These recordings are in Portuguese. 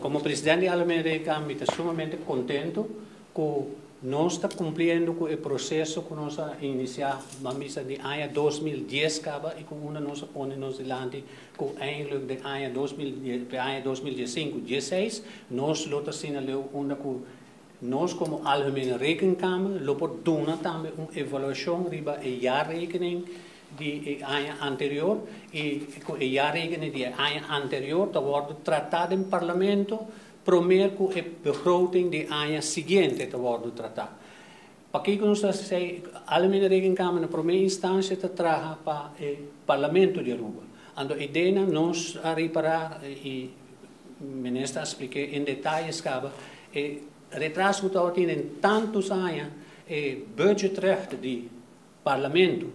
como presidente da América, estou sumamente contente com nós está cumprindo com o processo que nós iniciamos na missa de ano 2010 e com uma nós ponemos diante com eigenlijk de ano 2015, 16 nós lota sinaleu onde com nós como algemene rekenkamer lopen doen também uma avaliação riba e jaarrekening de ano anterior e com a jaarrekening de ano anterior está wordt tratado em parlamento primeiro com a begroting de ano seguinte está wordt tratado. Para que nós sei a algemene rekenkamer na primeira instância está traga para o parlamento de Aruba. Ando a ideia nós a reparar e o ministro expliquei em detalhes que retraso que está em tantos anos budgetrecht de parlamento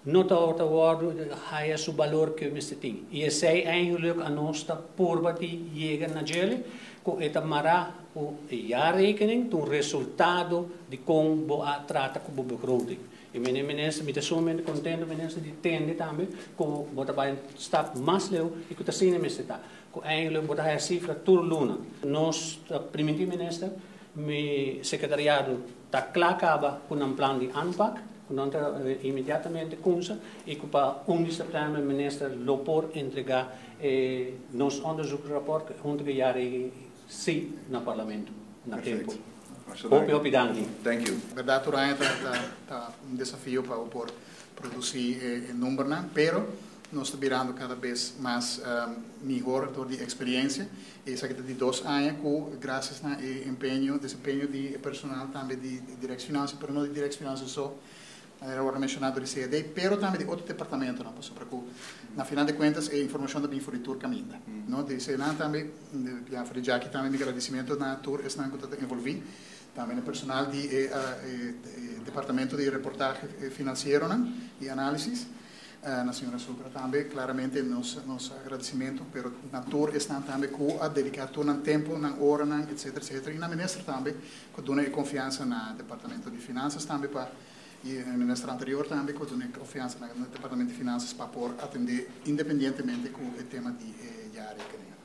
não está a seu valor que você tem. E esse é eigenlijk a nossa porba de chegar na gele com esta mará o jaarrekening do resultado de como a trata com a begroting. E meneer minister, met zo'n moment contento minister die tende também como bota bij een stap mais leu e que está sendo minister. Com eigenlijk bota a cifra turluna. Nós primitivo minister meu secretariado está claro com um plano de ANPAC, nós imediatamente começa e para 1 de setembro o ministro lopor entregar nos onderzoeksrapport junto com a sim no parlamento na tempo. Hope danke. Thank you. Verdade, Urânia está desafio para produzir número, pero nós estamos virando cada vez mais melhor toda a experiência. E isso aqui de 2 anos, graças ao desempenho de personal também de direção financeira, mas não de direção financeira só, era agora mencionado de CED, pero também de outro departamento, não posso para na final de contas a informação da infraestrutura caminha, não de CED também, já falei já aqui também de agradecimento na tour estão envolvido, também o personal de departamento de reportagem financeiro e análise. Na senhora Supra também, claramente, nosso agradecimento, pero na tour estão também com a dedicação no tempo, na hora, etc, etc. E na ministra também, que dona confiança no departamento de finanças também, e na ministra anterior também, que dona confiança no departamento de finanças para poder atender independentemente com o tema de área.